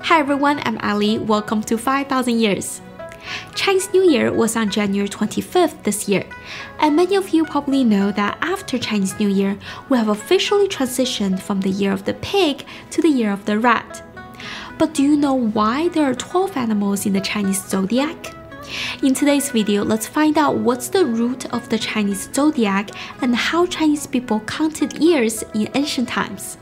Hi everyone, I'm Ali. Welcome to 5,000 Years. Chinese New Year was on January 25th this year, and many of you probably know that after Chinese New Year, we have officially transitioned from the year of the pig to the year of the rat. But do you know why there are 12 animals in the Chinese zodiac? In today's video, let's find out what's the root of the Chinese zodiac and how Chinese people counted years in ancient times.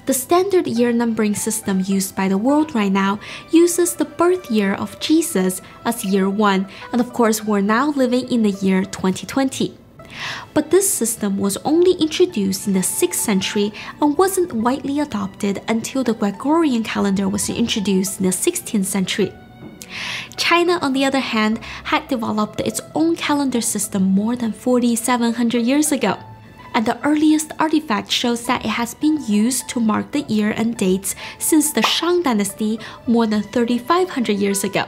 The standard year numbering system used by the world right now uses the birth year of Jesus as year 1, and of course we're now living in the year 2020. But this system was only introduced in the 6th century and wasn't widely adopted until the Gregorian calendar was introduced in the 16th century. China, on the other hand, had developed its own calendar system more than 4,700 years ago. And the earliest artifact shows that it has been used to mark the year and dates since the Shang dynasty more than 3,500 years ago,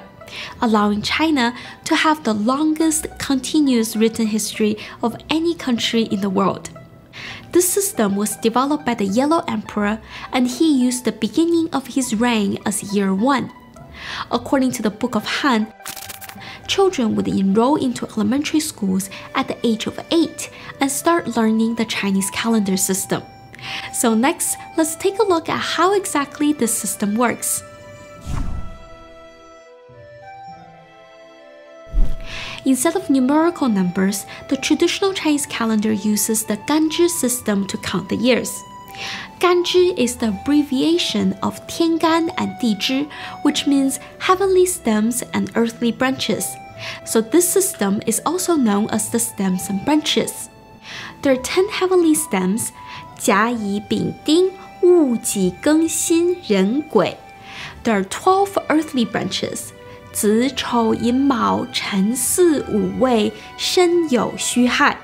allowing China to have the longest continuous written history of any country in the world. This system was developed by the Yellow Emperor, and he used the beginning of his reign as year 1. According to the Book of Han, children would enroll into elementary schools at the age of 8 and start learning the Chinese calendar system. So next, let's take a look at how exactly this system works. Instead of numerical numbers, the traditional Chinese calendar uses the Ganzhi system to count the years. Ganzhi is the abbreviation of Tiangan and Dizhi, which means heavenly stems and earthly branches. So this system is also known as the stems and branches. There are 10 heavenly stems, 甲乙丙丁戊己庚辛壬癸. There are 12 earthly branches, 子丑寅卯辰巳午未申酉戌亥.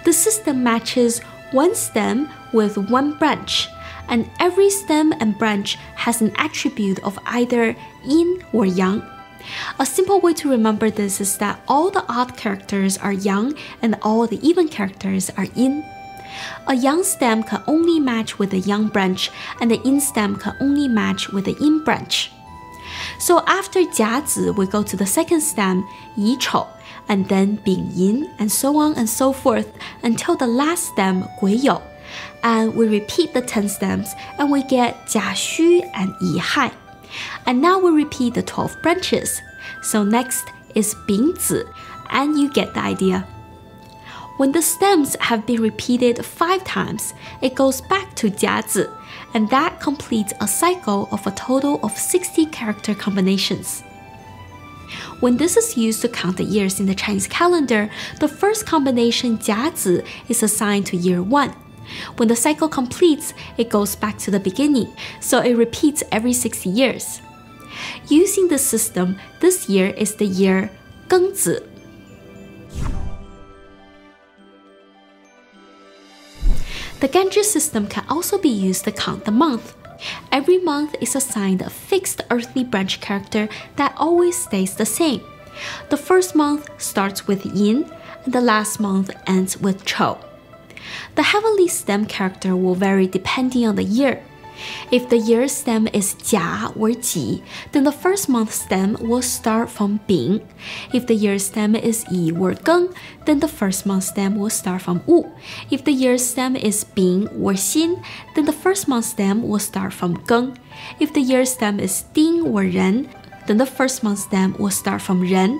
The system matches one stem with one branch, and every stem and branch has an attribute of either yin or yang. A simple way to remember this is that all the odd characters are yang and all the even characters are yin. A yang stem can only match with a yang branch, and the yin stem can only match with a yin branch. So after jiazi, we go to the second stem, yi chou, and then bing yin, and so on and so forth until the last stem, gui you. And we repeat the 10 stems and we get jia xu and yi hai. And now we repeat the 12 branches. So next is bing zi, and you get the idea. When the stems have been repeated 5 times, it goes back to jiazi, and that completes a cycle of a total of 60 character combinations. When this is used to count the years in the Chinese calendar, the first combination jiazi is assigned to year 1. When the cycle completes, it goes back to the beginning, so it repeats every 60 years. Using this system, this year is the year Gengzi. The Ganzhi system can also be used to count the month. Every month is assigned a fixed earthly branch character that always stays the same. The first month starts with yin, and the last month ends with chou. The heavenly stem character will vary depending on the year. If the year stem is jia or ji, then the first month stem will start from bing. If the year stem is yi or geng, then the first month stem will start from wu. If the year stem is bing or xin, then the first month stem will start from geng. If the year stem is ding or ren, then the first month stem will start from ren.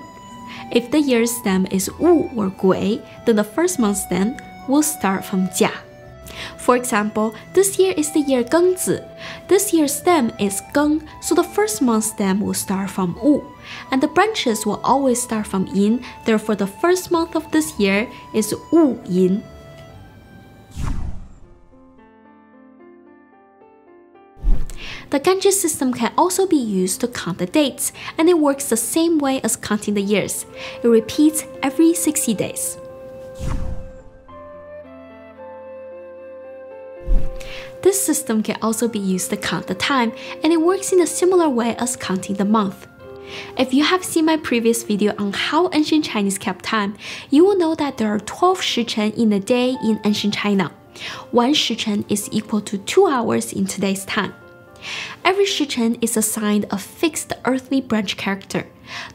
If the year stem is wu or gui, then the first month stem will start from jia. For example, this year is the year Gengzi. This year's stem is Geng, so the first month stem will start from Wu, and the branches will always start from Yin, therefore the first month of this year is Wu Yin. The Ganzhi system can also be used to count the dates, and it works the same way as counting the years. It repeats every 60 days. This system can also be used to count the time, and it works in a similar way as counting the month. If you have seen my previous video on how ancient Chinese kept time, you will know that there are 12 shichen in a day in ancient China. One shichen is equal to 2 hours in today's time. Every shichen is assigned a fixed earthly branch character.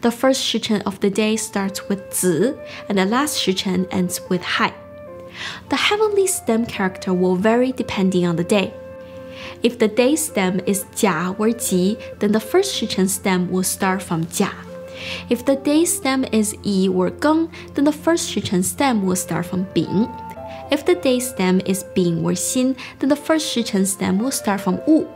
The first shichen of the day starts with zi, and the last shichen ends with hai. The heavenly stem character will vary depending on the day. If the day stem is jia or ji, then the first shichen stem will start from jia. If the day stem is yi or geng, then the first shichen stem will start from bing. If the day stem is bing or xin, then the first shichen stem will start from wu.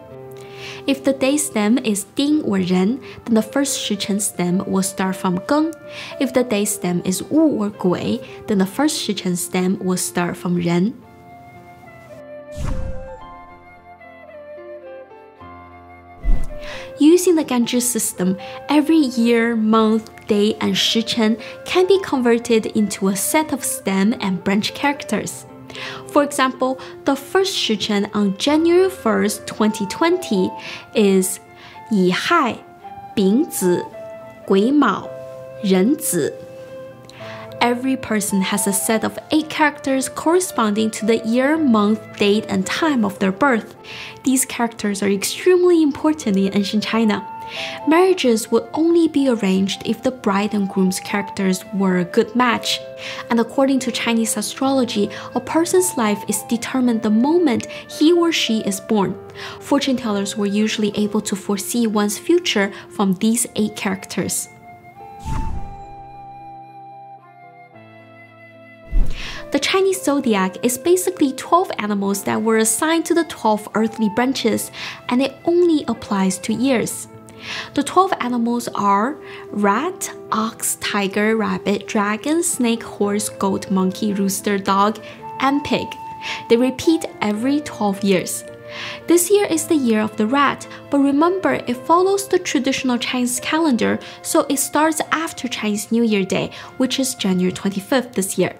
If the day stem is ding or ren, then the first shichen stem will start from geng. If the day stem is wu or gui, then the first shichen stem will start from ren. Using the Ganzhi system, every year, month, day, and shichen can be converted into a set of stem and branch characters. For example, the first shichen on January 1st, 2020 is Yi Hai, Bing Zi, Gui Mao, Ren Zi. Every person has a set of 8 characters corresponding to the year, month, date, and time of their birth. These characters are extremely important in ancient China. Marriages would only be arranged if the bride and groom's characters were a good match. And according to Chinese astrology, a person's life is determined the moment he or she is born. Fortune tellers were usually able to foresee one's future from these 8 characters. The Chinese zodiac is basically 12 animals that were assigned to the 12 earthly branches, and it only applies to years. The 12 animals are rat, ox, tiger, rabbit, dragon, snake, horse, goat, monkey, rooster, dog, and pig. They repeat every 12 years. This year is the year of the rat, but remember it follows the traditional Chinese calendar, so it starts after Chinese New Year Day, which is January 25th this year.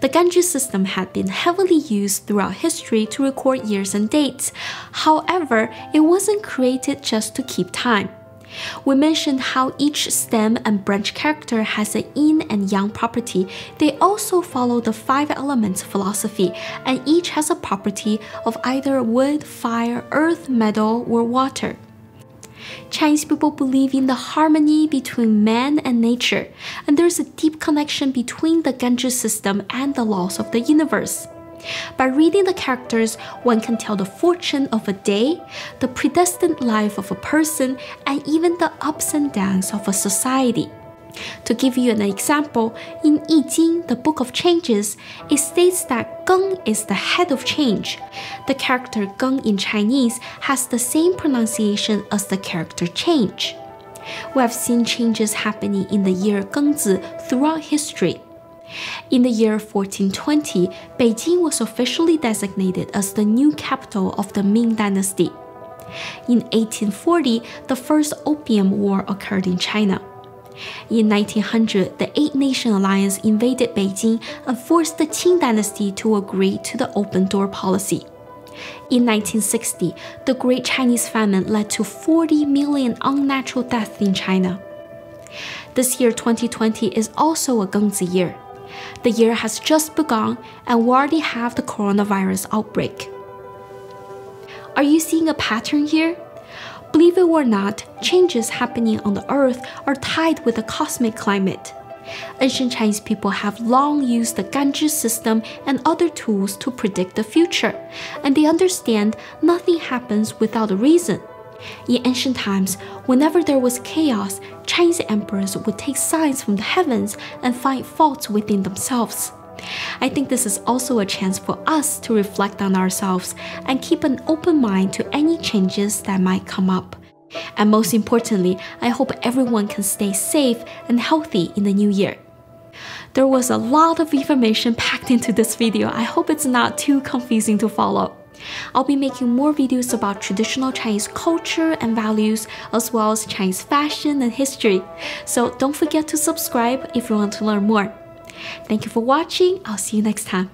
The Ganzhi system had been heavily used throughout history to record years and dates. However, it wasn't created just to keep time. We mentioned how each stem and branch character has an yin and yang property. They also follow the 5 elements philosophy, and each has a property of either wood, fire, earth, metal, or water. Chinese people believe in the harmony between man and nature, and there's a deep connection between the Ganzhi system and the laws of the universe. By reading the characters, one can tell the fortune of a day, the predestined life of a person, and even the ups and downs of a society. To give you an example, in I Ching, the Book of Changes, it states that Geng is the head of change. The character Geng in Chinese has the same pronunciation as the character change. We have seen changes happening in the year Gengzi throughout history. In the year 1420, Beijing was officially designated as the new capital of the Ming Dynasty. In 1840, the first Opium War occurred in China. In 1900, the Eight-Nation Alliance invaded Beijing and forced the Qing dynasty to agree to the open-door policy. In 1960, the Great Chinese Famine led to 40 million unnatural deaths in China. This year, 2020, is also a Gengzi year. The year has just begun, and we already have the coronavirus outbreak. Are you seeing a pattern here? Believe it or not, changes happening on the earth are tied with the cosmic climate. Ancient Chinese people have long used the Ganzhi system and other tools to predict the future, and they understand nothing happens without a reason. In ancient times, whenever there was chaos, Chinese emperors would take signs from the heavens and find faults within themselves. I think this is also a chance for us to reflect on ourselves and keep an open mind to any changes that might come up. And most importantly, I hope everyone can stay safe and healthy in the new year. There was a lot of information packed into this video. I hope it's not too confusing to follow. I'll be making more videos about traditional Chinese culture and values, as well as Chinese fashion and history. So don't forget to subscribe if you want to learn more. Thank you for watching. I'll see you next time.